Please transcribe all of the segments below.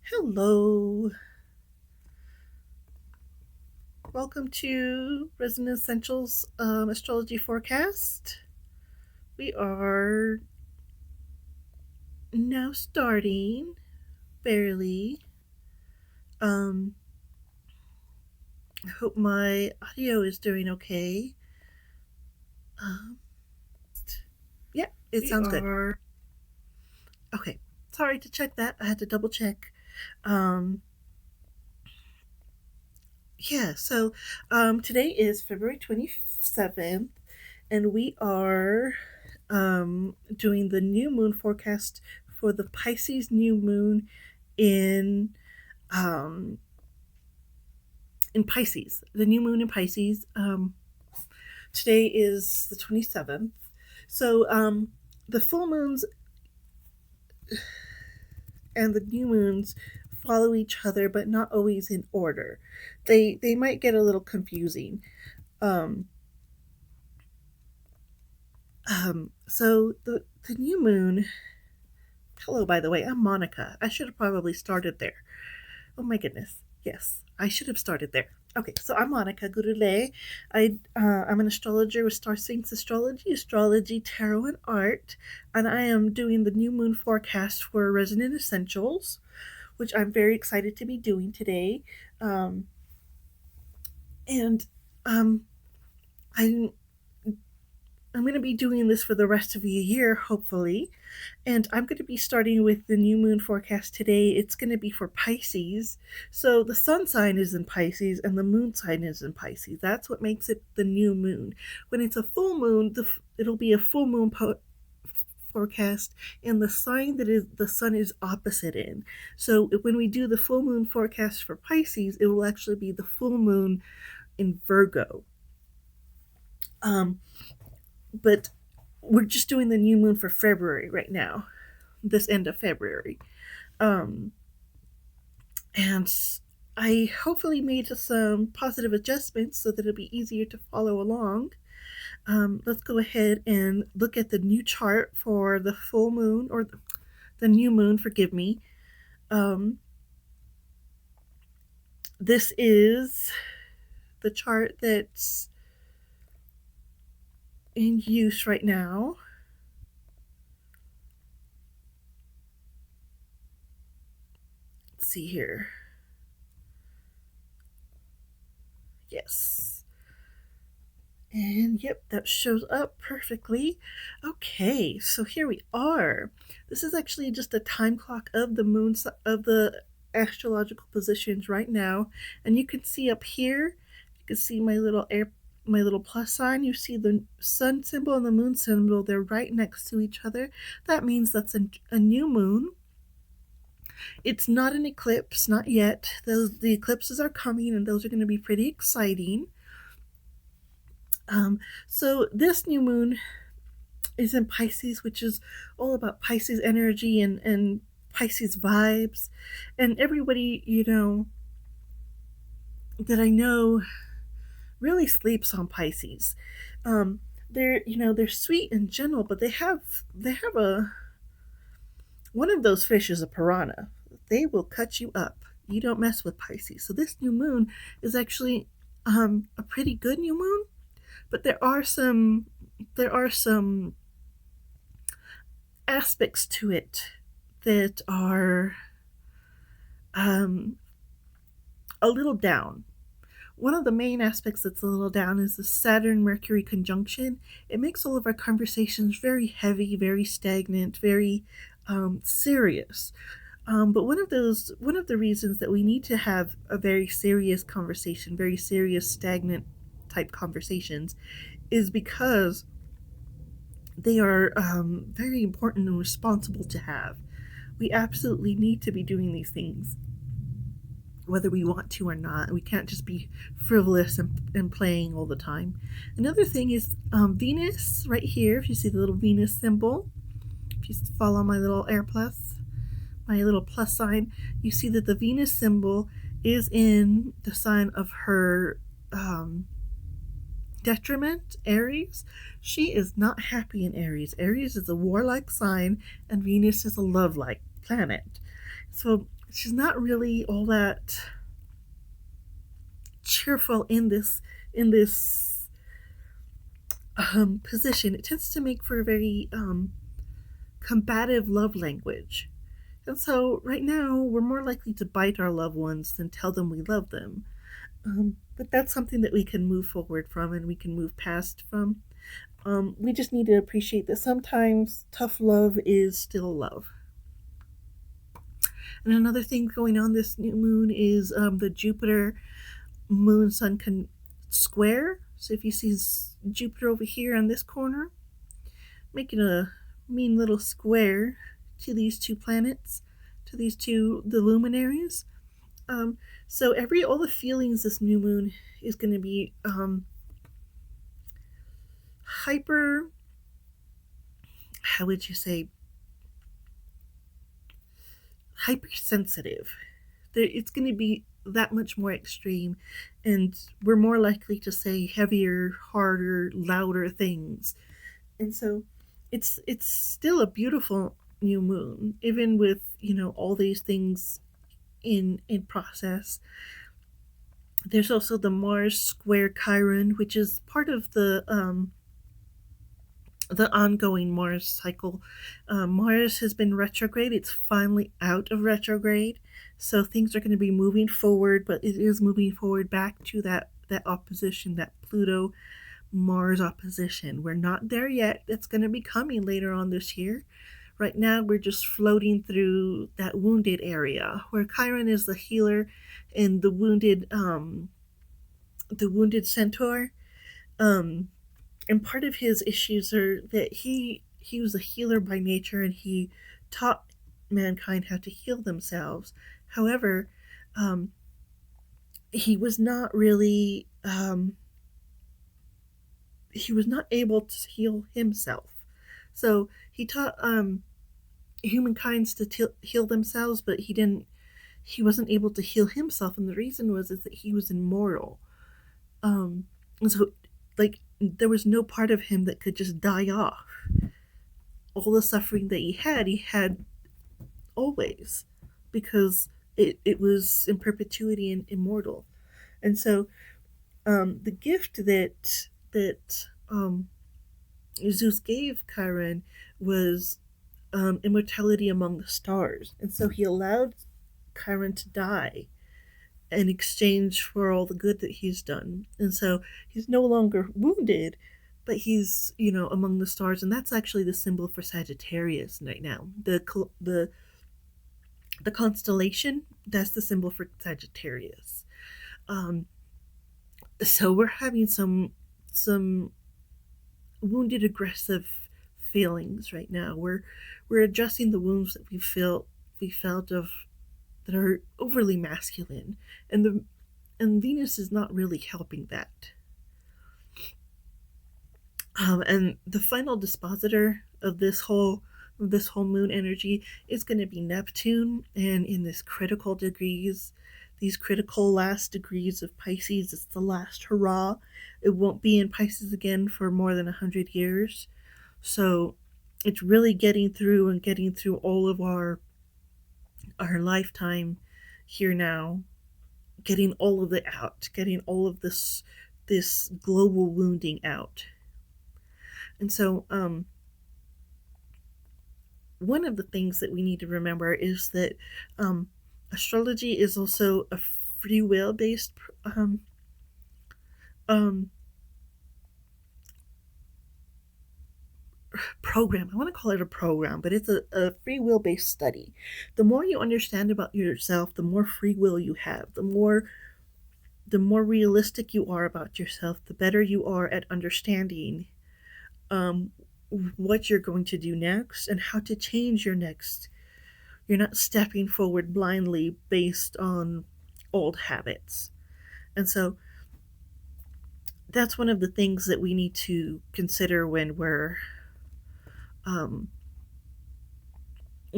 Hello. Welcome to Resident Essentials Astrology Forecast. We are now starting, barely. Um, I hope my audio is doing okay. Um, yeah, it sounds good. Okay, sorry to check that. I had to double check. Um, today is February 27th, and we are doing the new moon forecast for the Pisces new moon in um, in Pisces. The new moon in Pisces. Today is the 27th. So the full moons and the new moons follow each other, but not always in order. They might get a little confusing. Um, so the new moon. Hello, by the way. I'm Monica. I should have probably started there. Oh my goodness. Yes, I should have started there. Okay, so I'm Monica Gurule. I'm an astrologer with Star Sinks Astrology, Tarot, and Art, and I am doing the new moon forecast for Resonant Essentials, which I'm very excited to be doing today. And I'm I'm going to be doing this for the rest of the year, hopefully. And I'm going to be starting with the new moon forecast today. It's going to be for Pisces. So the sun sign is in Pisces and the moon sign is in Pisces. That's what makes it the new moon. When it's a full moon, it'll be a full moon forecast in the sign that is the sun is opposite in. So when we do the full moon forecast for Pisces, it will actually be the full moon in Virgo. But we're just doing the new moon for February right now, this end of February. And I hopefully made some positive adjustments so that it'll be easier to follow along. Let's go ahead and look at the new chart for the full moon, or the new moon, forgive me. This is the chart that's in use right now. Let's see here. Yes. And yep, that shows up perfectly. Okay, so here we are. This is actually just a time clock of the moon, of the astrological positions right now. And you can see up here, you can see my little plus sign. You see the sun symbol and the moon symbol, they're right next to each other. That means that's a new moon. It's not an eclipse, not yet. The eclipses are coming, and those are going to be pretty exciting. So this new moon is in Pisces, which is all about Pisces energy and Pisces vibes. And everybody, that I know really sleeps on Pisces. They're sweet in general, but they have a one of those fish is a piranha. They will cut you up. You don't mess with Pisces. So this new moon is actually a pretty good new moon, but there are some aspects to it that are a little down. One of the main aspects that's a little down is the Saturn Mercury conjunction. It makes all of our conversations very heavy, very stagnant, very serious. But one of the reasons that we need to have a very serious conversation, very serious, stagnant type conversations, is because they are very important and responsible to have. We absolutely need to be doing these things, whether we want to or not. We can't just be frivolous and playing all the time. Another thing is Venus, right here. If you see the little Venus symbol, if you follow my little my little plus sign, you see that the Venus symbol is in the sign of her detriment, Aries. She is not happy in Aries. Aries is a warlike sign, and Venus is a love-like planet. So she's not really all that cheerful in this position. It tends to make for a very combative love language. And so, right now, we're more likely to bite our loved ones than tell them we love them. But that's something that we can move forward from and we can move past from. We just need to appreciate that sometimes tough love is still love. And another thing going on this new moon is the Jupiter moon sun square. So if you see Jupiter over here on this corner, making a mean little square to these two planets, to these two the luminaries. Um, so every all the feelings this new moon is going to be hyper. How would you say hypersensitive? It's going to be that much more extreme, and we're more likely to say heavier, harder, louder things. And so, it's still a beautiful new moon, even with all these things in process. There's also the Mars square Chiron, which is part of the ongoing Mars cycle. Mars has been retrograde. It's finally out of retrograde. So things are going to be moving forward, but it is moving forward back to that opposition, that Pluto Mars opposition. We're not there yet. It's going to be coming later on this year. Right now, we're just floating through that wounded area where Chiron is the healer and the wounded centaur. Um, and part of his issues are that he was a healer by nature and he taught mankind how to heal themselves. However, um, he was not really he was not able to heal himself. So he taught humankind to heal themselves, but he didn't. He wasn't able to heal himself, and the reason was is that he was immortal. And so, like, there was no part of him that could just die off. All the suffering that he had always, because it was in perpetuity and immortal. And so, the gift that Zeus gave Chiron was immortality among the stars, and so he allowed Chiron to die in exchange for all the good that he's done. And so he's no longer wounded, but he's among the stars, and that's actually the symbol for Sagittarius right now. The constellation, that's the symbol for Sagittarius. Um, so we're having some wounded aggressive feelings right now. We're addressing the wounds that we felt of that are overly masculine, and Venus is not really helping that. And the final dispositor of this whole moon energy is going to be Neptune, and in these critical last degrees of Pisces, it's the last hurrah. It won't be in Pisces again for more than 100 years. So it's really getting through all of our lifetime here now, getting all of it out, getting all of this global wounding out. And so one of the things that we need to remember is that astrology is also a free will based um, program. I want to call it a program, but it's a free will based study. The more you understand about yourself, the more free will you have. The more realistic you are about yourself, the better you are at understanding um, what you're going to do next and how to change your next. You're not stepping forward blindly based on old habits. And so that's one of the things that we need to consider when we're um,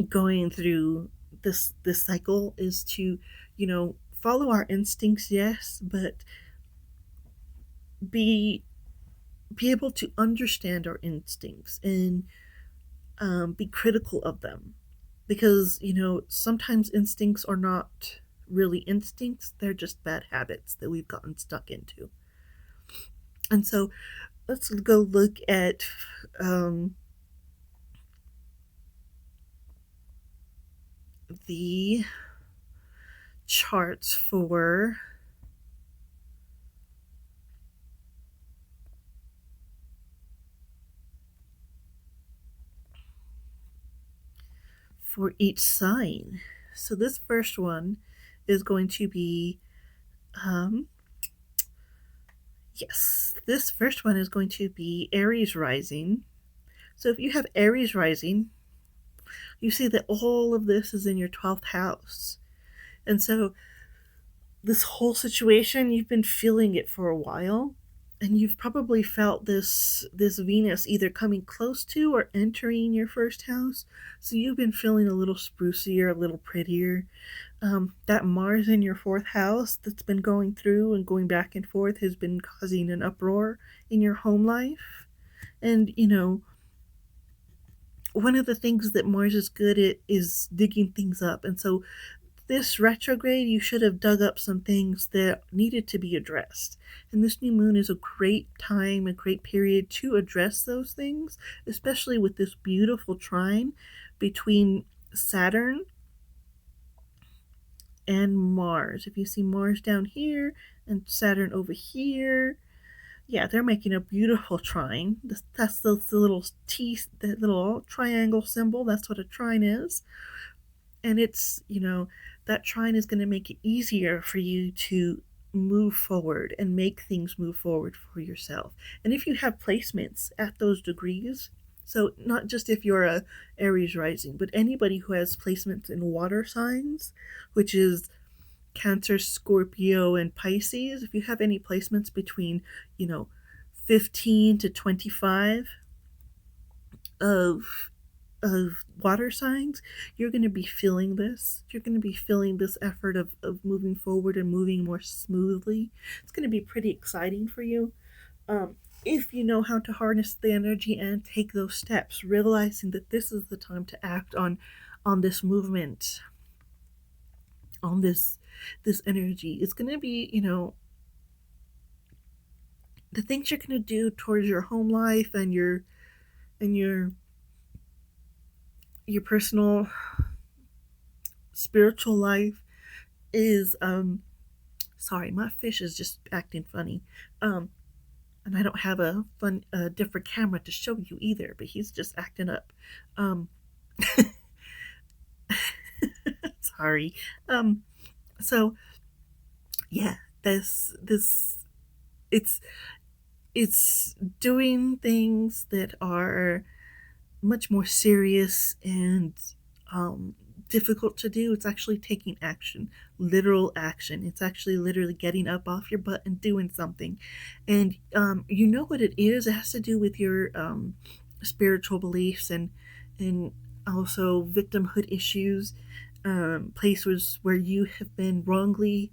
going through this cycle is to follow our instincts, yes, but be be able to understand our instincts and be critical of them, because, sometimes instincts are not really instincts, they're just bad habits that we've gotten stuck into. And so let's go look at the charts for each sign. So this first one is going to be um yes, this first one is going to be Aries rising. So if you have Aries rising, you see that all of this is in your 12th house. And so this whole situation, you've been feeling it for a while, and you've probably felt this Venus either coming close to or entering your first house. So you've been feeling a little sprucier, a little prettier. That Mars in your fourth house that's been going through and going back and forth has been causing an uproar in your home life. And one of the things that Mars is good at is digging things up. And so this retrograde, you should have dug up some things that needed to be addressed. And this new moon is a great time, a great period to address those things, especially with this beautiful trine between Saturn and Mars. If you see Mars down here and Saturn over here, yeah, they're making a beautiful trine. That's the little T, the little triangle symbol. That's what a trine is. And it's, that trine is going to make it easier for you to move forward and make things move forward for yourself. And if you have placements at those degrees, so not just if you're a Aries rising, but anybody who has placements in water signs, which is Cancer, Scorpio, and Pisces, if you have any placements between, 15 to 25 of water signs, you're going to be feeling this. You're going to be feeling this effort of moving forward and moving more smoothly. It's going to be pretty exciting for you. If you know how to harness the energy and take those steps, realizing that this is the time to act on this movement, on this energy. It's going to be, the things you're going to do towards your home life and your personal spiritual life is sorry, my fish is just acting funny. And I don't have a different camera to show you either, but he's just acting up. Sorry. So yeah, this it's doing things that are much more serious and difficult to do. It's actually taking action, literal action. It's actually literally getting up off your butt and doing something. And you know what it is? It has to do with your spiritual beliefs and also victimhood issues, places where you have been wrongly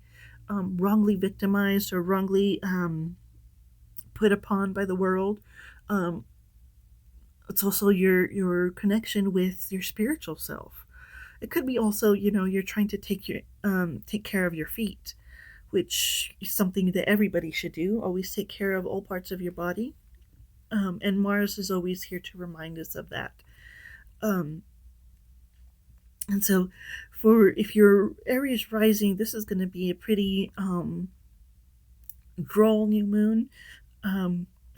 victimized or wrongly put upon by the world. It's also your connection with your spiritual self. It could be also, you're trying to take care of your feet, which is something that everybody should do. Always take care of all parts of your body. And Mars is always here to remind us of that. And so if you're Aries rising, this is going to be a pretty droll new moon.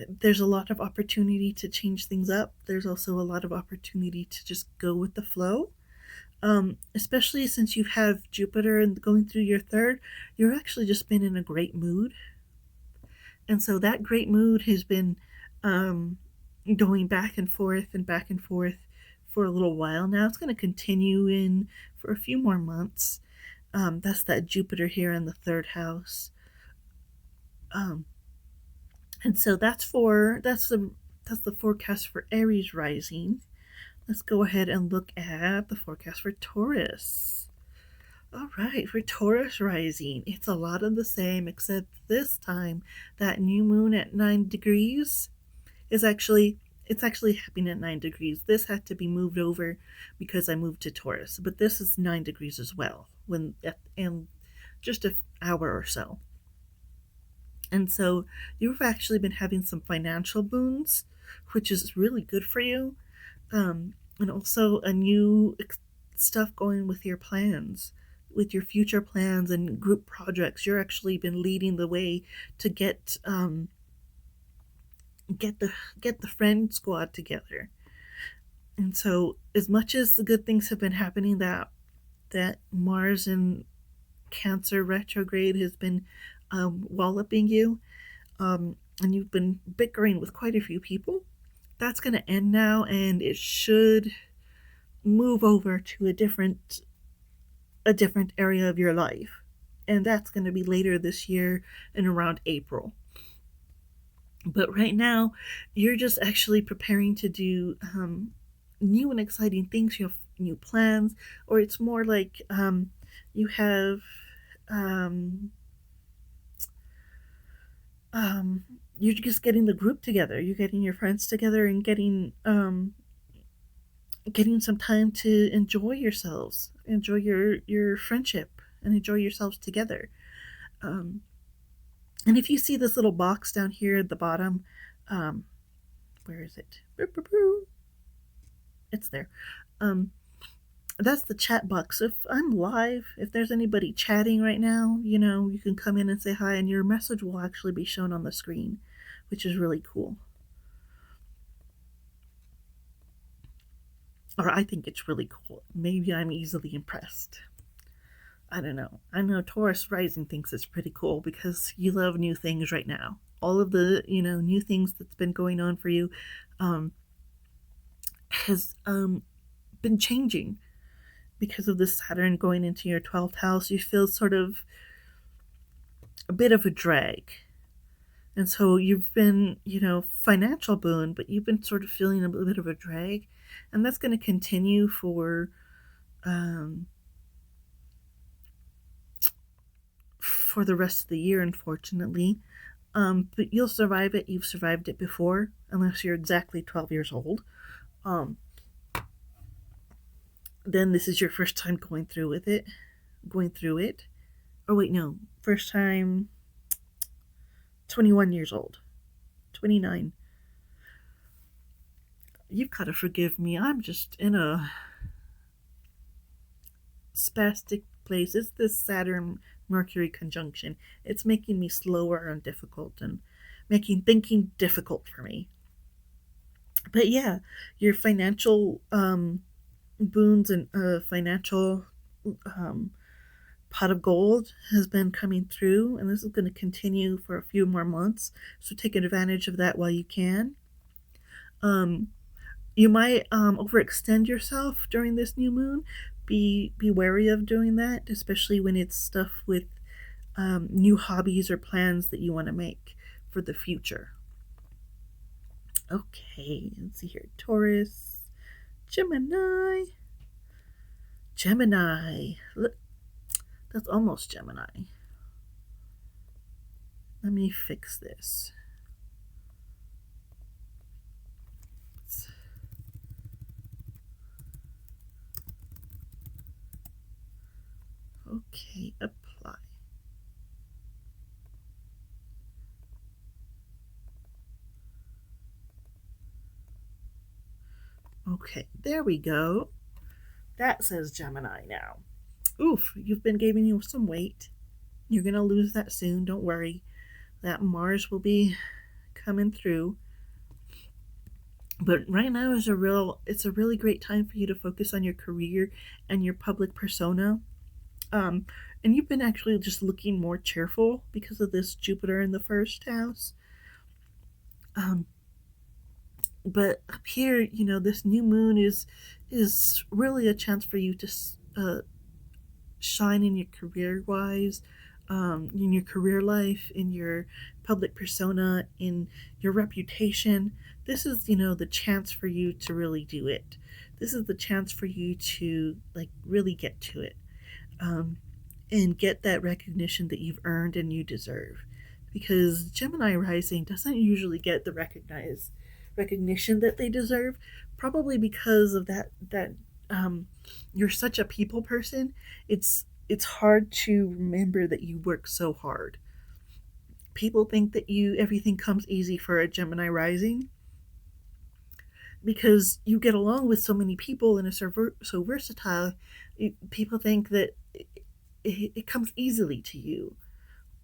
There's a lot of opportunity to change things up. There's also a lot of opportunity to just go with the flow. Especially since you have Jupiter and going through your third, you're actually just been in a great mood. And so that great mood has been going back and forth for a little while now. It's going to continue for a few more months. That's that Jupiter here in the third house. And so that's the forecast for Aries rising. Let's go ahead and look at the forecast for Taurus. All right, for Taurus rising, it's a lot of the same, except this time that new moon at 9 degrees is actually It's actually happening at 9 degrees. This had to be moved over because I moved to Taurus, but this is 9 degrees as well. When and just an hour or so. And so you've actually been having some financial boons, which is really good for you. And also a new stuff going with your plans, with your future plans and group projects. You're actually been leading the way to get the get the friend squad together. And so, as much as the good things have been happening, that Mars in Cancer retrograde has been walloping you, and you've been bickering with quite a few people. That's going to end now, and it should move over to a different area of your life, and that's going to be later this year and around April. But right now, you're just actually preparing to do new and exciting things. You have new plans, or it's more like you have um, you're just getting the group together. You're getting your friends together and getting some time to enjoy yourselves, enjoy your friendship, and enjoy yourselves together. Um, and if you see this little box down here at the bottom, um, where is it? It's there. Um, that's the chat box. If I'm live, if there's anybody chatting right now, you can come in and say hi, and your message will actually be shown on the screen, which is really cool. Or I think it's really cool. Maybe I'm easily impressed. I don't know. I know Taurus Rising thinks it's pretty cool because you love new things right now. All of the, new things that's been going on for you um, has been changing because of this Saturn going into your 12th house. You feel sort of a bit of a drag. And so you've been, financial boon, but you've been sort of feeling a bit of a drag. And that's going to continue for the rest of the year, unfortunately. But you'll survive it. You've survived it before, unless you're exactly 12 years old. Then this is your first time going through it. Oh, wait, no. First time 21 years old. 29. You've got to forgive me. I'm just in a spastic place. It's this Saturn Mercury conjunction. It's making me slower and difficult and making thinking difficult for me. But yeah, your financial boons and financial um, pot of gold has been coming through, and this is going to continue for a few more months. So take advantage of that while you can. You might overextend yourself during this new moon. Be wary of doing that, especially when it's stuff with new hobbies or plans that you want to make for the future. Okay, let's see here. Taurus, Gemini. Look, that's almost Gemini. Let me fix this. Okay, apply. Okay, there we go. That says Gemini now. Oof, you've been giving you some weight. You're going to lose that soon, don't worry. That Mars will be coming through. But right now it's a really great time for you to focus on your career and your public persona. And you've been actually just looking more cheerful because of this Jupiter in the first house. But up here, this new moon is really a chance for you to shine in your career wise, in your career life, in your public persona, in your reputation. This is, the chance for you to really do it. This is the chance for you to really get to it, and get that recognition that you've earned and you deserve. Because Gemini rising doesn't usually get the recognition that they deserve, probably because of that um, you're such a people person. It's hard to remember that you work so hard. People think that you everything comes easy for a Gemini rising because you get along with so many people and are so versatile. People think that it comes easily to you,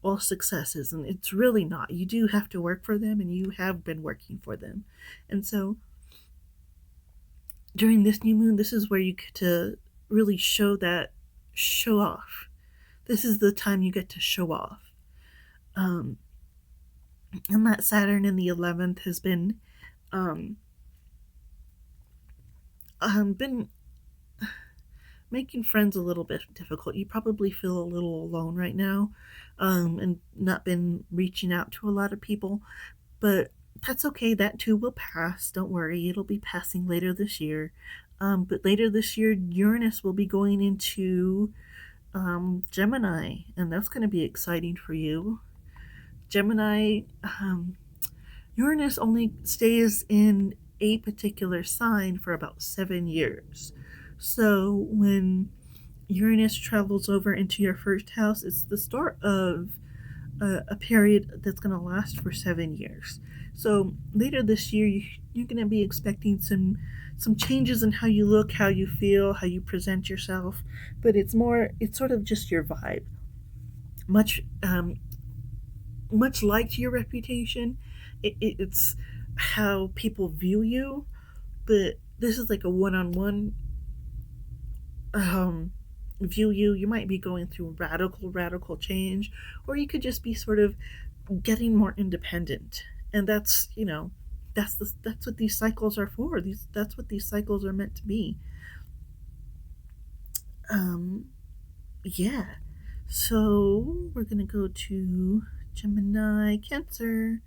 all successes, and it's really not. You do have to work for them, and you have been working for them. And so during this new moon, this is where you get to really show off. This is the time you get to show off. Um, and that Saturn in the 11th has um, been making friends a little bit difficult. You probably feel a little alone right now, and not been reaching out to a lot of people, but that's okay. That too will pass. Don't worry, it'll be passing later this year. But later this year, Uranus will be going into Gemini, and that's going to be exciting for you. Gemini, Uranus only stays in a particular sign for about 7 years. So when Uranus travels over into your first house, it's the start of a period that's going to last for 7 years. So later this year, you're going to be expecting some changes in how you look, how you feel, how you present yourself. But it's sort of just your vibe. Much much like your reputation, it's how people view you. But this is like a one-on-one view you. You might be going through radical change, or you could just be sort of getting more independent. And that's what these cycles are for. That's what these cycles are meant to be. Um, yeah. So we're gonna go to Gemini, Cancer.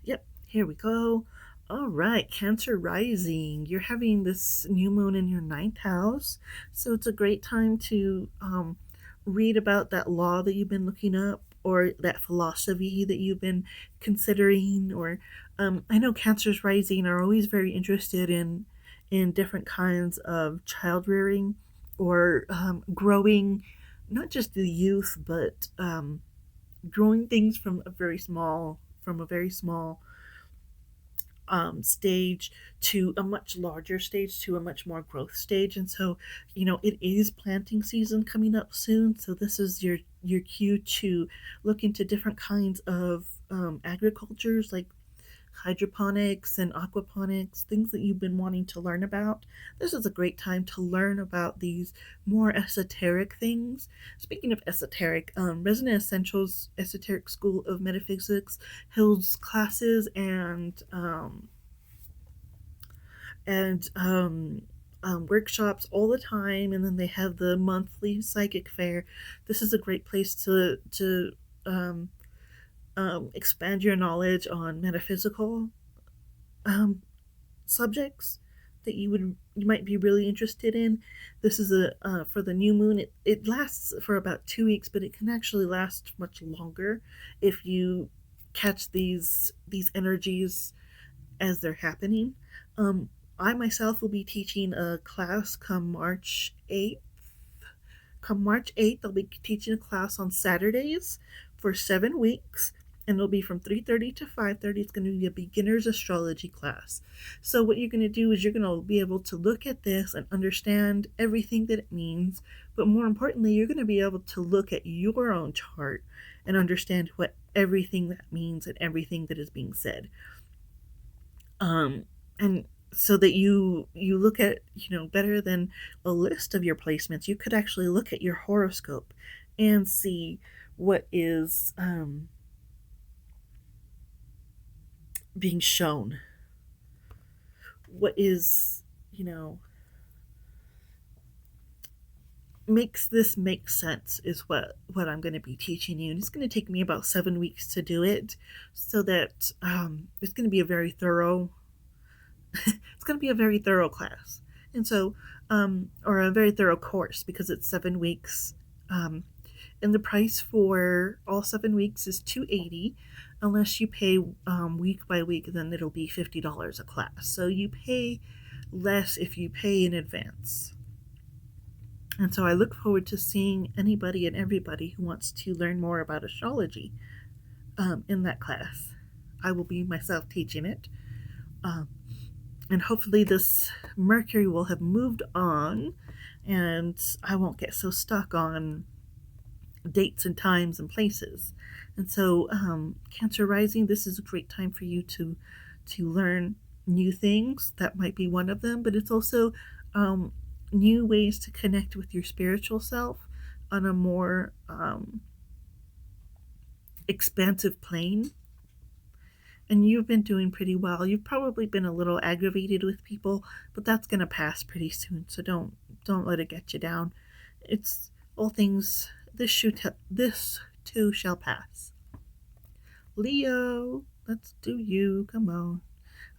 Yep, here we go. All right, Cancer rising. You're having this new moon in your ninth house, so it's a great time to read about that law that you've been looking up, or that philosophy that you've been considering. Or I know Cancers rising are always very interested in different kinds of child rearing, or growing, not just the youth, but growing things from a very small stage to a much larger stage, to a much more growth stage. And so, it is planting season coming up soon. So this is your cue to look into different kinds of agricultures, like hydroponics and aquaponics, things that you've been wanting to learn about. This is a great time to learn about these more esoteric things. Speaking of esoteric, Resonant Essentials Esoteric School of Metaphysics holds classes and workshops all the time, and then they have the monthly psychic fair. This is a great place to expand your knowledge on metaphysical um, subjects that you might be really interested in. This is a for the new moon. It lasts for about 2 weeks, but it can actually last much longer if you catch these energies as they're happening. I myself will be teaching a class come March 8th. Come March 8th, I'll be teaching a class on Saturdays for 7 weeks, and it'll be from 3:30 to 5:30. It's going to be a beginner's astrology class. So what you're going to do is you're going to be able to look at this and understand everything that it means, but more importantly, you're going to be able to look at your own chart and understand what everything that means and everything that is being said. And so that you look at, better than a list of your placements, you could actually look at your horoscope and see what is being shown, what is, makes this make sense, is what I'm going to be teaching you. And it's going to take me about 7 weeks to do it, so that it's going to be a very thorough it's going to be a very thorough class. And so or a very thorough course, because it's 7 weeks. And the price for all 7 weeks is $280. unless you pay week by week, then it'll be $50 a class. So you pay less if you pay in advance. And so I look forward to seeing anybody and everybody who wants to learn more about astrology in that class. I will be myself teaching it. Um, and hopefully, this Mercury will have moved on and I won't get so stuck on dates and times and places. And so, Cancer Rising, this is a great time for you to learn new things. That might be one of them, but it's also um, new ways to connect with your spiritual self on a more expansive plane. And you've been doing pretty well. You've probably been a little aggravated with people, but that's going to pass pretty soon. So don't let it get you down. It's all things. This too shall pass. Leo, let's do you. Come on.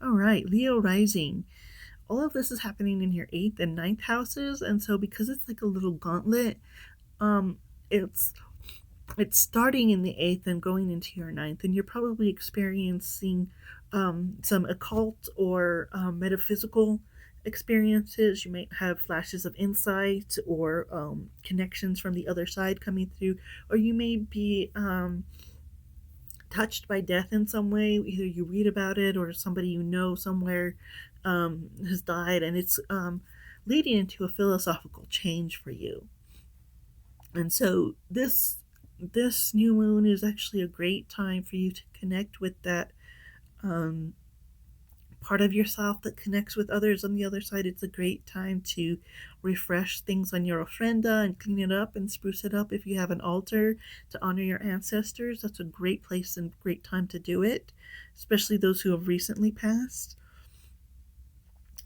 All right, Leo rising. All of this is happening in your 8th and ninth houses, and so because it's like a little gauntlet, um, it's it's starting in the 8th and going into your ninth, and you're probably experiencing some occult or metaphysical experiences. You might have flashes of insight or connections from the other side coming through, or you may be touched by death in some way. Either you read about it or somebody you know somewhere has died, and it's leading into a philosophical change for you. And so this new moon is actually a great time for you to connect with that um, part of yourself that connects with others on the other side. It's a great time to refresh things on your ofrenda and clean it up and spruce it up. If you have an altar to honor your ancestors, that's a great place and great time to do it, especially those who have recently passed.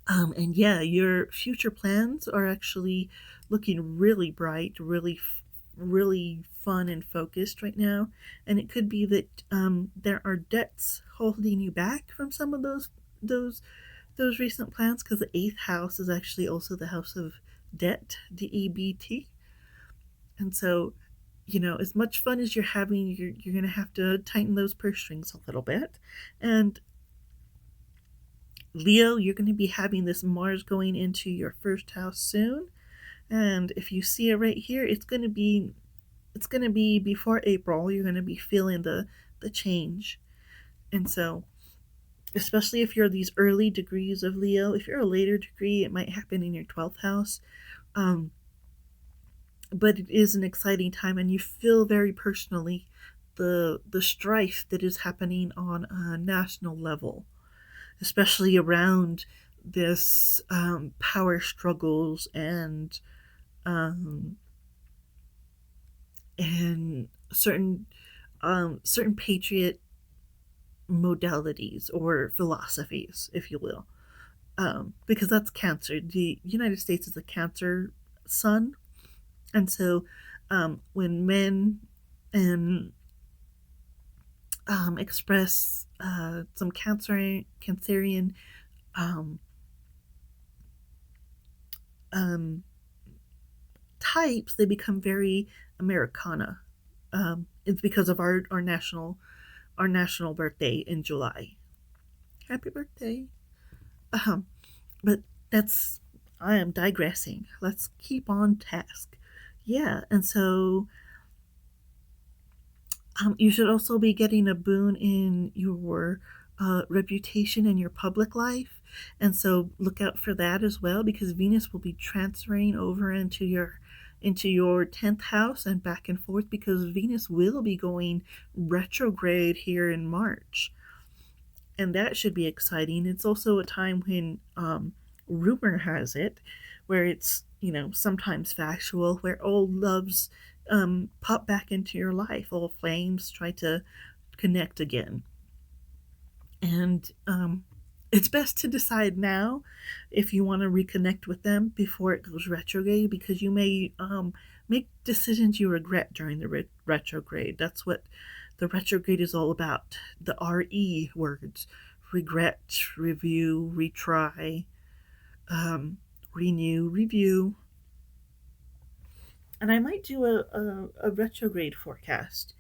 And yeah, your future plans are actually looking really bright, really fun and focused right now. And it could be that there are debts holding you back from some of those those recent plans, because the 8th house is actually also the house of debt, DEBT. And so, as much fun as you're having, you're going to have to tighten those purse strings a little bit. And Leo, you're going to be having this Mars going into your first house soon. And if you see it right here, it's going to be before April. You're going to be feeling the change. And so, especially if you're these early degrees of Leo, if you're a later degree, it might happen in your 12th house. Um, but it is an exciting time, and you feel very personally the strife that is happening on a national level, especially around this power struggles um, and certain patriot modalities or philosophies, if you will, because that's Cancer. The United States is a Cancer sun, and so when men and express some Cancerian um, um, types, they become very Americana. It's because of our national birthday in July. Happy birthday! Um, but that's I am digressing. Let's keep on task. Yeah, and so you should also be getting a boon in your reputation and your public life. And so look out for that as well, because Venus will be transferring over into your 10th house and back and forth, because Venus will be going retrograde here in March. And that should be exciting. It's also a time when rumor has it, where it's sometimes factual, where old loves pop back into your life, old flames try to connect again, and it's best to decide now if you want to reconnect with them before it goes retrograde, because you may make decisions you regret during the retrograde. That's what the retrograde is all about. The RE words: regret, review, retry, renew, review. And I might do a retrograde forecast.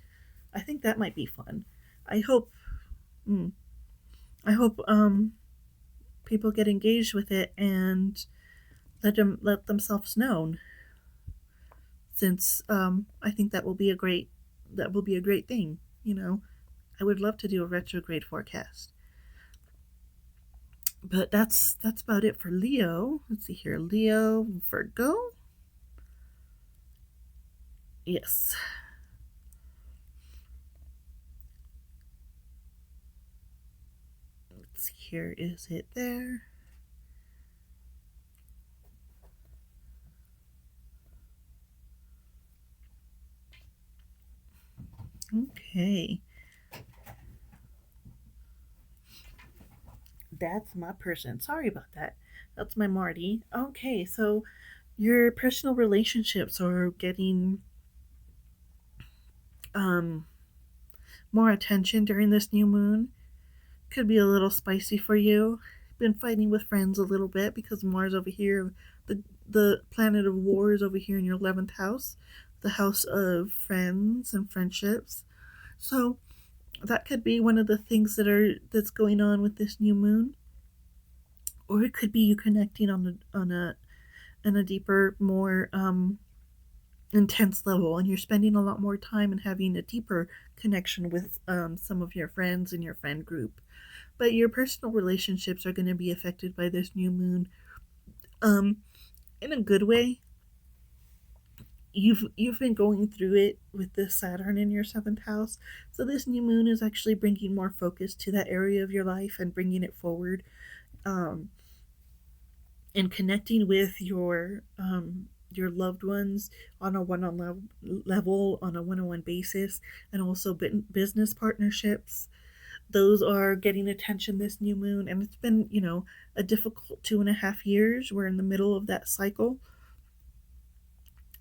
I think that might be fun. I hope mm, I hope people get engaged with it and let themselves known, since I think that will be a great thing. I would love to do a retrograde forecast. But that's about it for Leo. Let's see here. Leo, Virgo. Yes. Let's see here. Is it there? Okay. That's my person. Sorry about that. That's my Marty. Okay, so your personal relationships are getting um more attention during this new moon. Could be a little spicy for you. Been fighting with friends a little bit because Mars over here, the planet of war is over here in your 11th house, the house of friends and friendships. So that could be one of the things that's going on with this new moon, or it could be you connecting on a deeper, more intense level, and you're spending a lot more time and having a deeper connection with some of your friends in your friend group. But your personal relationships are going to be affected by this new moon, um, in a good way. You've been going through it with the Saturn in your 7th house, so this new moon is actually bringing more focus to that area of your life and bringing it forward, um, and connecting with your loved ones on a one-on level, on a one-on-one basis, and also business partnerships. Those are getting attention this new moon, and it's been, a difficult 2.5 years. We're in the middle of that cycle,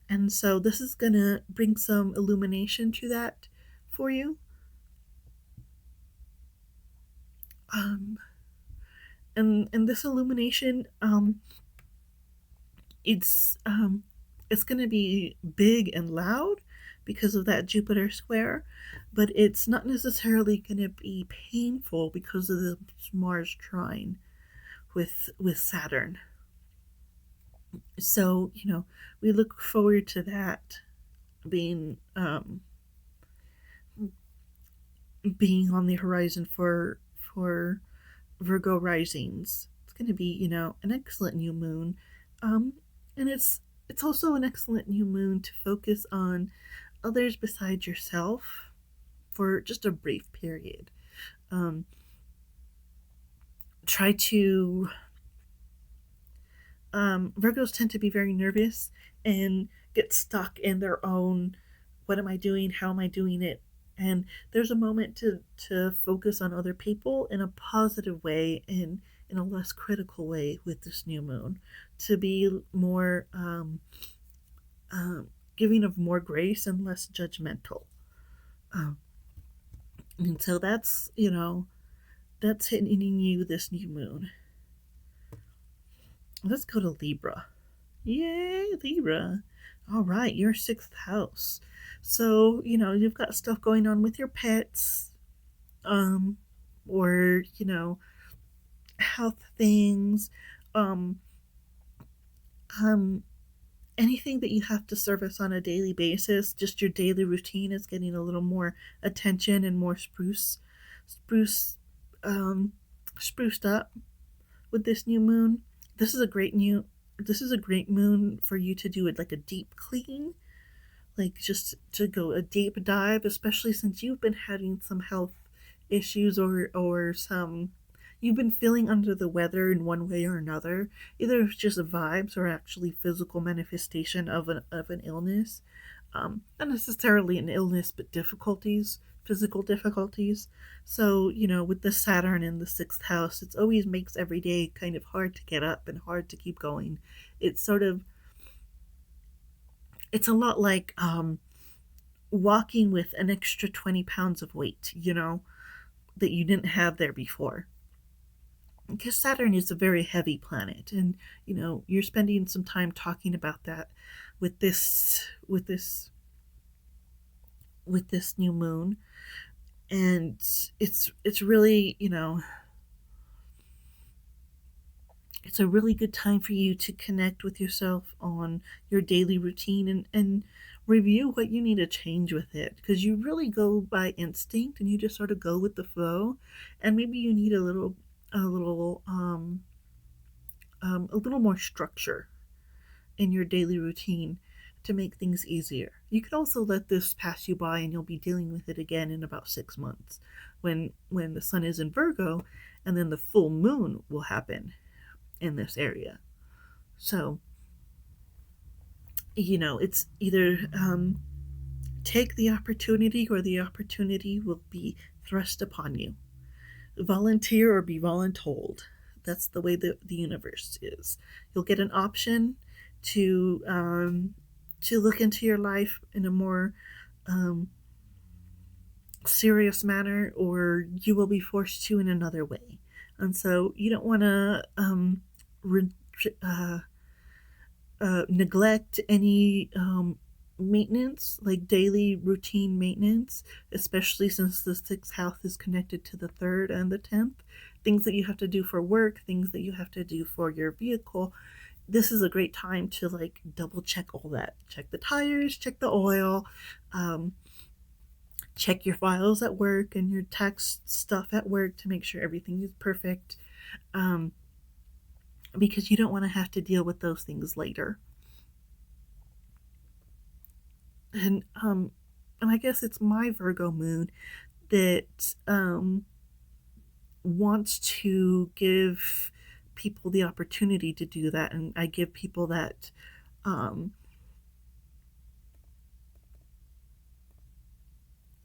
and so this is gonna bring some illumination to that for you. um and this illumination, it's um it's going to be big and loud because of that Jupiter square, but it's not necessarily going to be painful because of the Mars trine with Saturn. So, we look forward to that being being on the horizon for Virgo risings. It's going to be, an excellent new moon. Um, and it's also an excellent new moon to focus on others besides yourself for just a brief period. Um, try to Virgos tend to be very nervous and get stuck in their own, what am I doing? How am I doing it? And there's a moment to focus on other people in a positive way and in a less critical way with this new moon, to be more giving of more grace and less judgmental. Um, and so that's hitting you this new moon. Let's go to Libra. Yay, Libra. All right, your 6th house. So, you've got stuff going on with your pets, um, or, health things, um, um, anything that you have to service on a daily basis. Just your daily routine is getting a little more attention and more spruce, um, spruced up with this new moon. This is a great new. This is a great moon for you to do it like a deep clean, like just to go a deep dive, especially since you've been having some health issues, or some, you've been feeling under the weather in one way or another. Either it's just vibes or actually physical manifestation of an illness. Not necessarily an illness, but difficulties, physical difficulties. So, with the Saturn in the 6th house, it always makes every day kind of hard to get up and hard to keep going. It's sort of, it's a lot like walking with an extra 20 pounds of weight, that you didn't have there before. Because Saturn is a very heavy planet, and you're spending some time talking about that with this new moon. And it's really, it's a really good time for you to connect with yourself on your daily routine, and review what you need to change with it, because you really go by instinct and you just sort of go with the flow, and maybe you need a little more structure in your daily routine to make things easier. You could also let this pass you by and you'll be dealing with it again in about 6 months, when the sun is in Virgo, and then the full moon will happen in this area. So, it's either take the opportunity, or the opportunity will be thrust upon you. Volunteer or be voluntold. That's the way the universe is. You'll get an option to look into your life in a more um, serious manner, or you will be forced to in another way. And so you don't want to re- uh, neglect any maintenance, like daily routine maintenance, especially since the sixth house is connected to the third and the 10th. Things that you have to do for work, things that you have to do for your vehicle. This is a great time to like double check all that. Check the tires, check the oil, um, check your files at work and your tax stuff at work to make sure everything is perfect. Um, because you don't want to have to deal with those things later. And and I guess it's my Virgo moon that wants to give people the opportunity to do that, and I give people um,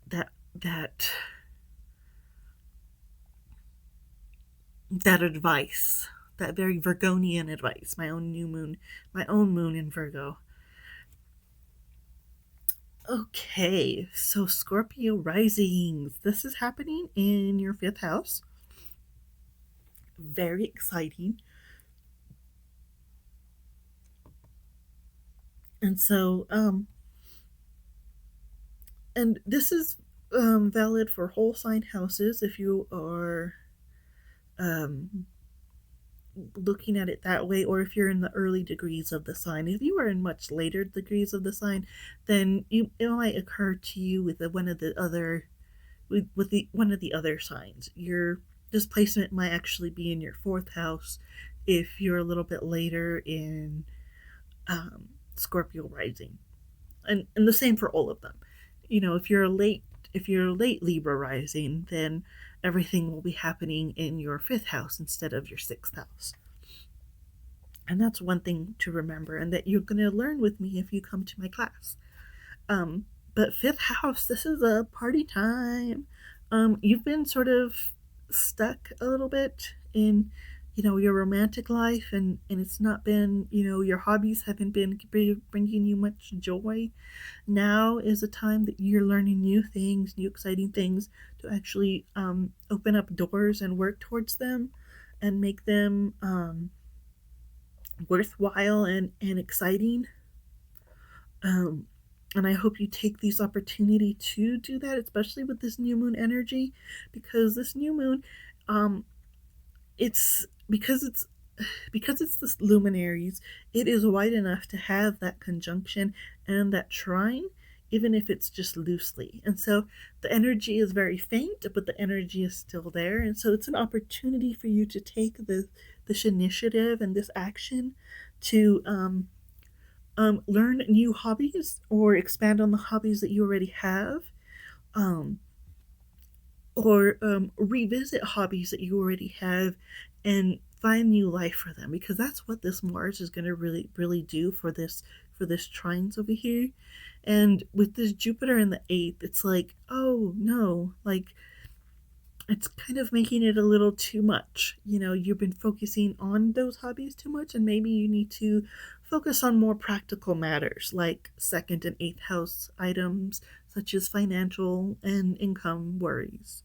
that that that advice, that very Virgonian advice. My own moon in Virgo. Okay, so Scorpio risings. This is happening in your fifth house. Very exciting. And so, and this is valid for whole sign houses if you are um, looking at it that way, or if you're in the early degrees of the sign. If you are in much later degrees of the sign, then it might occur to you with one of the other signs. Your displacement might actually be in your fourth house if you're a little bit later in Scorpio rising, and the same for all of them. If you're late Libra rising, then everything will be happening in your fifth house instead of your sixth house. And that's one thing to remember, and that you're going to learn with me if you come to my class. Um, but fifth house, this is a party time. You've been sort of stuck a little bit in, your romantic life, and it's not been, your hobbies haven't been bringing you much joy. Now is a time that you're learning new things, new exciting things, to actually open up doors and work towards them, and make them worthwhile and exciting. Um, and I hope you take this opportunity to do that, especially with this new moon energy, because this new moon, um, it's because it's the luminaries, it is wide enough to have that conjunction and that trine, even if it's just loosely. And so the energy is very faint, but the energy is still there. And so it's an opportunity for you to take this initiative and this action to learn new hobbies, or expand on the hobbies that you already have, um, or revisit hobbies that you already have, and find new life for them, because that's what this Mars is going to really really do for this trines over here. And with this Jupiter in the eighth, it's like, oh no, like it's kind of making it a little too much. You've been focusing on those hobbies too much, and maybe you need to focus on more practical matters like second and eighth house items, such as financial and income worries.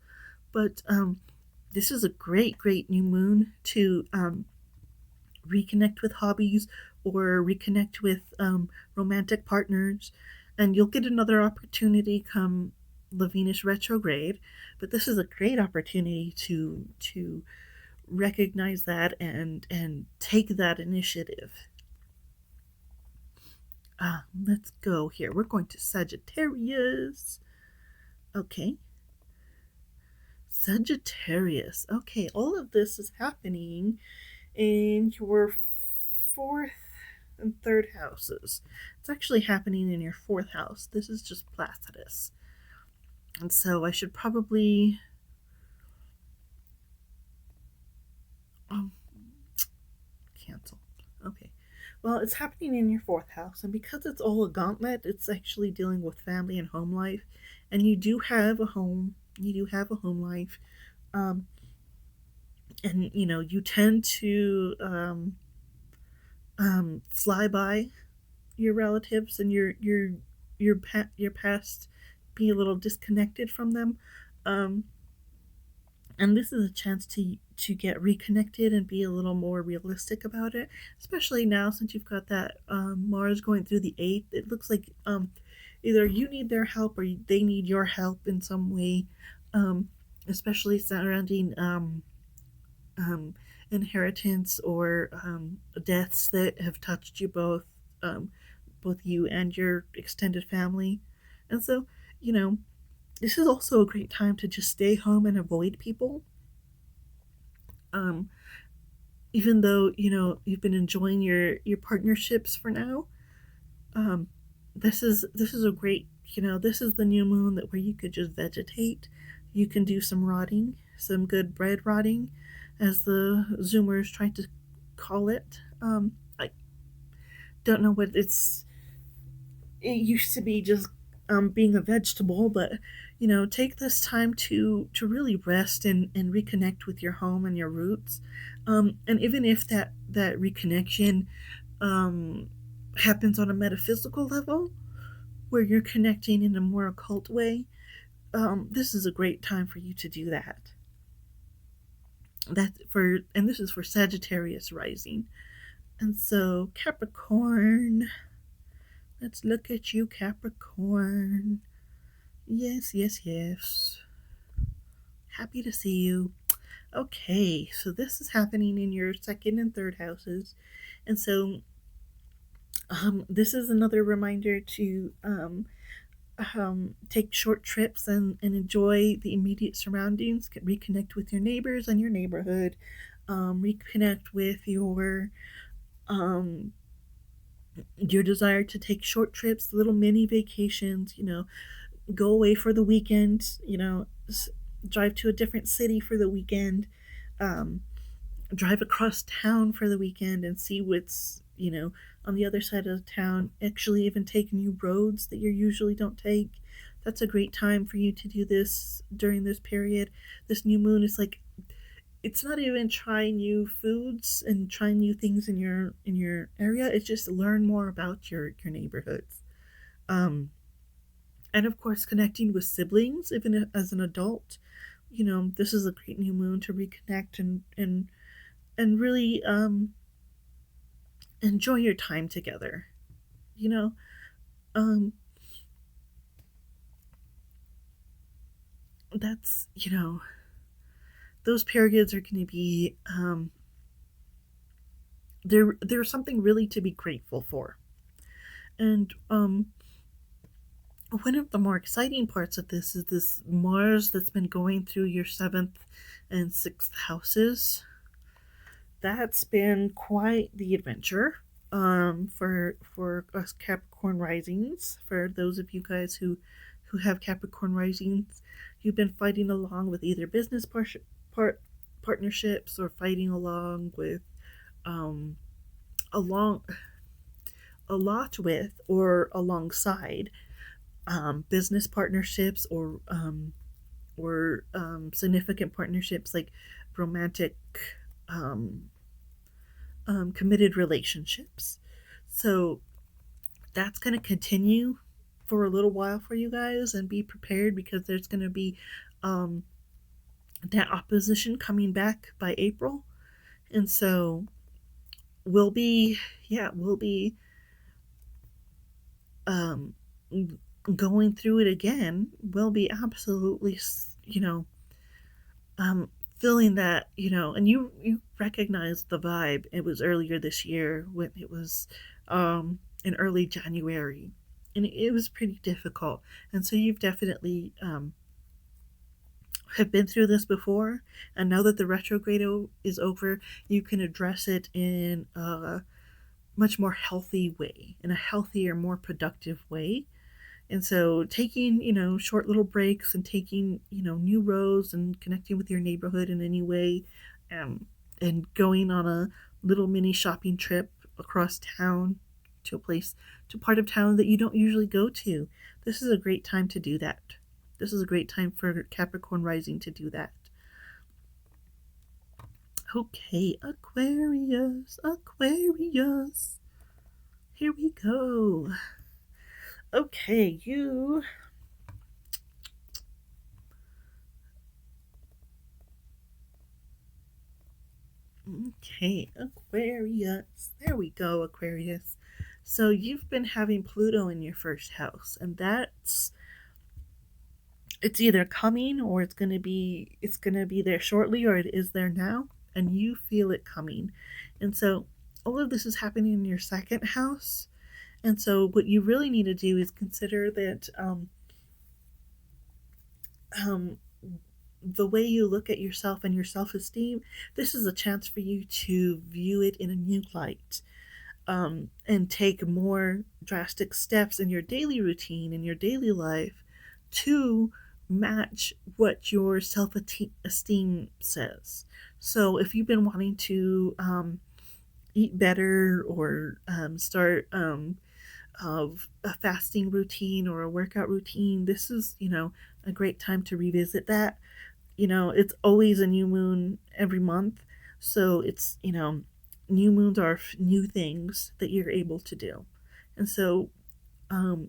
But this is a great new moon to reconnect with hobbies, or reconnect with romantic partners, and you'll get another opportunity come the Venus retrograde, but this is a great opportunity to recognize that and take that initiative. Let's go here. We're going to Sagittarius. Okay. Sagittarius. Okay, all of this is happening in your fourth and third houses. It's actually happening in your fourth house. This is just Placidus. And so I should probably um, cancel. Okay. Well, it's happening in your fourth house, and because it's all a gauntlet, it's actually dealing with family and home life. And you do have a home. You do have a home life. Um, and you tend to fly by your relatives and your past, be a little disconnected from them, um, and this is a chance to get reconnected and be a little more realistic about it, especially now since you've got that Mars going through the eighth. It looks like either you need their help or they need your help in some way, um, especially surrounding um, inheritance or deaths that have touched you both, um, both you and your extended family. And so, you know, this is also a great time to just stay home and avoid people. Um, Even though you've been enjoying your partnerships for now, um, this is a great, this is the new moon that where you could just vegetate. You can do some rotting, some good bread rotting, as the Zoomers try to call it. I don't know what it used to be, just being a vegetable, but take this time to really rest and reconnect with your home and your roots, and even if that reconnection um, happens on a metaphysical level where you're connecting in a more occult way, this is a great time for you to do that. And this is for Sagittarius rising. And so Capricorn, let's look at you, Capricorn. Yes, yes, yes. Happy to see you. Okay, so this is happening in your second and third houses. And so this is another reminder to take short trips and enjoy the immediate surroundings, reconnect with your neighbors and your neighborhood, reconnect with um, your desire to take short trips, little mini vacations, go away for the weekend, drive to a different city for the weekend, um, drive across town for the weekend and see what's, on the other side of town, actually even take new roads that you usually don't take. That's a great time for you to do this during this period. This new moon is like, it's not even trying new foods and trying new things in your area. It's just learn more about your neighborhoods. Um, and of course, connecting with siblings, even as an adult. This is a great new moon to reconnect and really enjoy your time together. You know, um, that's those periods are going to be there's something really to be grateful for. And one of the more exciting parts of this is this Mars that's been going through your seventh and sixth houses. That's been quite the adventure for us Capricorn risings. For those of you guys who have Capricorn risings, you've been fighting along with either business partnerships or fighting along with um, along a lot with or alongside business partnerships or significant partnerships like romantic um, committed relationships. So that's going to continue for a little while for you guys, and be prepared because there's going to be um, that opposition coming back by April. And so we'll be um, going through it again will be absolutely, um, feeling that, and you recognize the vibe. It was earlier this year when it was in early January, and it was pretty difficult. And so you've definitely have been through this before, and now that the retrograde is over, you can address it in a much more healthy way, in a healthier, more productive way. And so taking, short little breaks and taking, new roads and connecting with your neighborhood in any way, um, and going on a little mini shopping trip across town to a place, to part of town that you don't usually go to. This is a great time to do that. This is a great time for Capricorn rising to do that. Okay, Aquarius, Aquarius. Here we go. Okay, you. Okay, Aquarius. There we go, Aquarius. So you've been having Pluto in your first house, and that's, it's either coming or it's gonna be there shortly, or it is there now, and you feel it coming. And so all of this is happening in your second house. And so what you really need to do is consider that um, the way you look at yourself and your self esteem, this is a chance for you to view it in a new light, and take more drastic steps in your daily routine, in your daily life, to match what your self esteem says. So if you've been wanting to eat better, or start of a fasting routine or a workout routine, this is, a great time to revisit that. It's always a new moon every month. So it's, new moons are new things that you're able to do. And so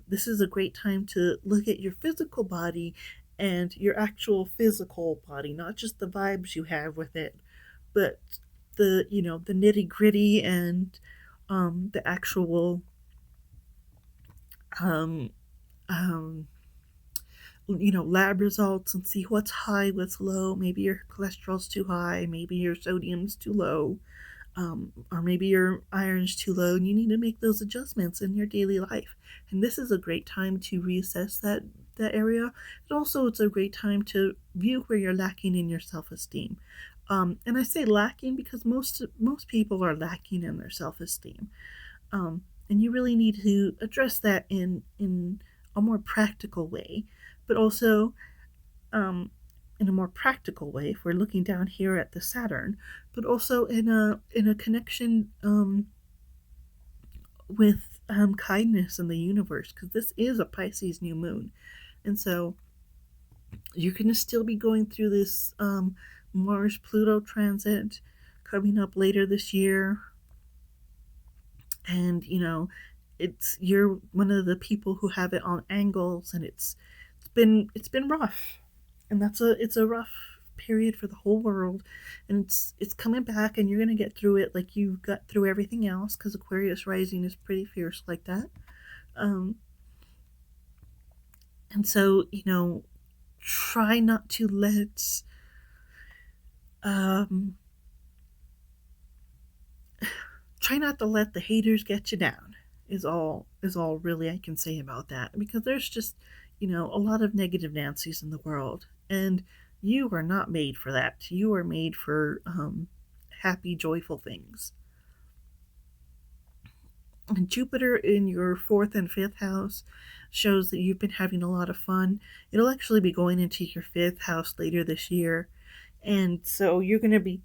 this is a great time to look at your physical body and your actual physical body, not just the vibes you have with it, but the nitty gritty, and the actual um, um, lab results, and see what's high, what's low. Maybe your cholesterol's too high, maybe your sodium's too low, or maybe your iron's too low, and you need to make those adjustments in your daily life. And this is a great time to reassess that area. And also, it's a great time to view where you're lacking in your self-esteem. And I say lacking because most people are lacking in their self-esteem. And you really need to address that in a more practical way, but also in a more practical way, if we're looking down here at the Saturn, but also in a connection with kindness in the universe, because this is a Pisces new moon. And so you're going to still be going through this Mars Pluto transit coming up later this year. And you're one of the people who have it on angles, and it's been rough. And it's a rough period for the whole world, and it's coming back, and you're going to get through it like you got through everything else, because Aquarius rising is pretty fierce like that. um and so, try not to let um the haters get you down, is all really I can say about that, because there's just, a lot of negative Nancy's in the world, and you are not made for that. You are made for happy, joyful things. And Jupiter in your fourth and fifth house shows that you've been having a lot of fun. It'll actually be going into your fifth house later this year, and so you're going to be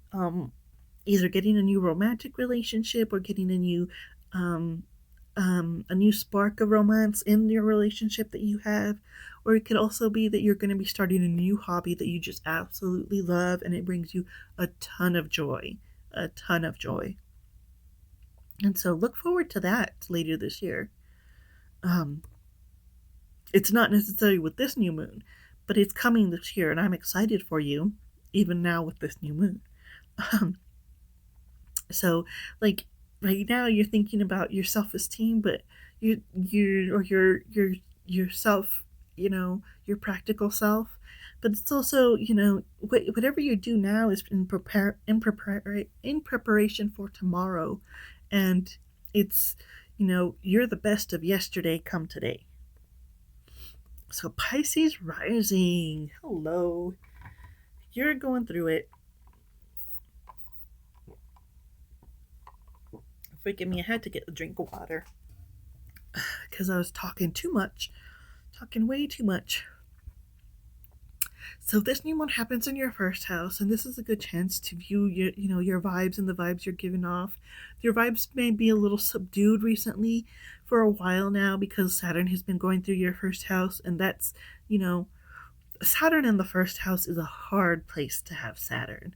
either getting a new romantic relationship, or getting um, a new spark of romance in your relationship that you have. Or it could also be that you're going to be starting a new hobby that you just absolutely love, and it brings you a ton of joy. A ton of joy. And so look forward to that later this year. Um, it's not necessarily with this new moon, but it's coming this year, and I'm excited for you, even now with this new moon. Um, So, right now you're thinking about your self esteem, but you or your yourself, your practical self. But it's also, whatever you do now is in preparation for tomorrow, and it's, you're the best of yesterday come today. So Pisces rising, hello, you're going through it. Forgive me, I had to get a drink of water because I was talking too much, talking way too much. So this new moon happens in your first house, and this is a good chance to view your vibes and the vibes you're giving off. Your vibes may be a little subdued recently for a while now because Saturn has been going through your first house, and that's, Saturn in the first house is a hard place to have Saturn.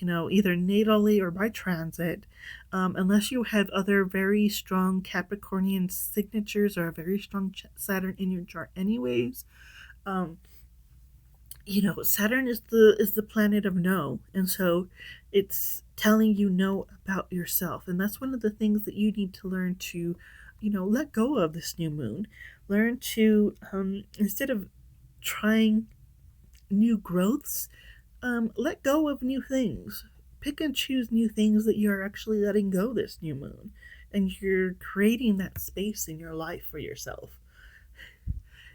Either natally or by transit, unless you have other very strong Capricornian signatures or a very strong Saturn in your chart, anyways. Um, Saturn is the planet of no, and so it's telling you no about yourself, and that's one of the things that you need to learn to, let go of this new moon. Learn to, instead of trying new growths, let go of new things. Pick and choose new things that you're actually letting go this new moon, and you're creating that space in your life for yourself.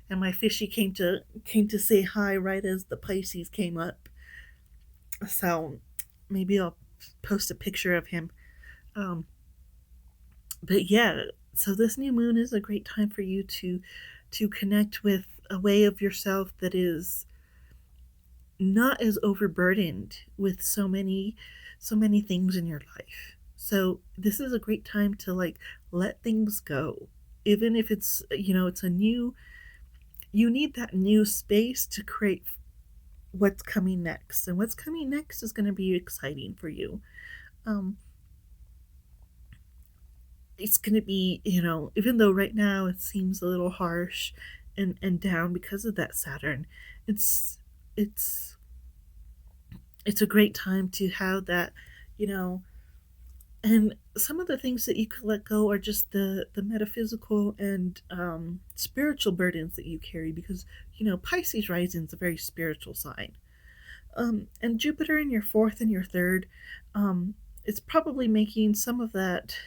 And my fishy came to say hi right as the Pisces came up. So maybe I'll post a picture of him. Um, but yeah, so this new moon is a great time for you to connect with a way of yourself that is not as overburdened with so many things in your life. So this is a great time to let things go. Even if it's a new, you need that new space to create what's coming next. And what's coming next is going to be exciting for you. Um it's going to be, even though right now it seems a little harsh and down because of that Saturn, it's it's it's a great time to have that, you know, and some of the things that you could let go are just the metaphysical and spiritual burdens that you carry because Pisces rising is a very spiritual sign. And Jupiter in your fourth and your third, it's probably making some of that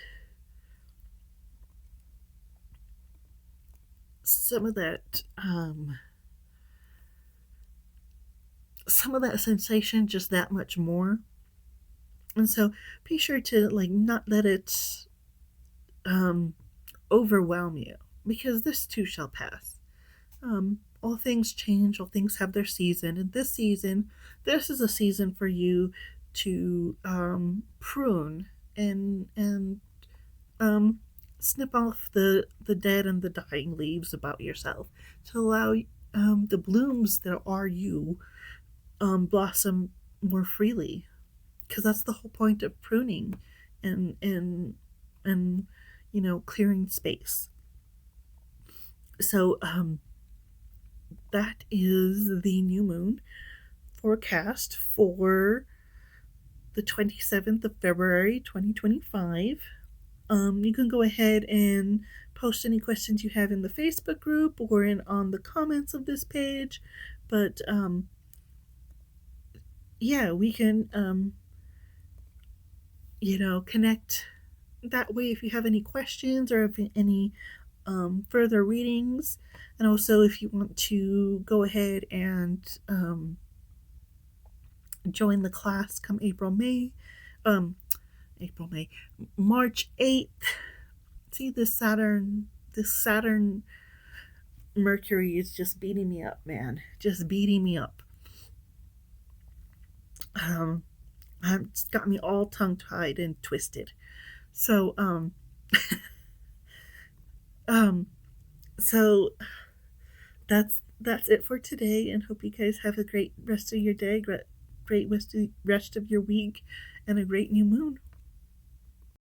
sensation just that much more. And so be sure to not let it um, overwhelm you because this too shall pass. All things change, all things have their season, and this is a season for you to prune and um, snip off the dead and the dying leaves about yourself to allow the blooms that are you blossom more freely, because that's the whole point of pruning and clearing space. So that is the new moon forecast for the 27th of February 2025. You can go ahead and post any questions you have in the Facebook group or on the comments of this page. But yeah, we can connect that way if you have any questions or if any further readings. And also if you want to go ahead and join the class come March 8th. See, this Saturn Mercury is just beating me up, man. Just beating me up. It's got me all tongue tied and twisted. So so that's it for today, and hope you guys have a great rest of your day, great rest of your week, and a great new moon.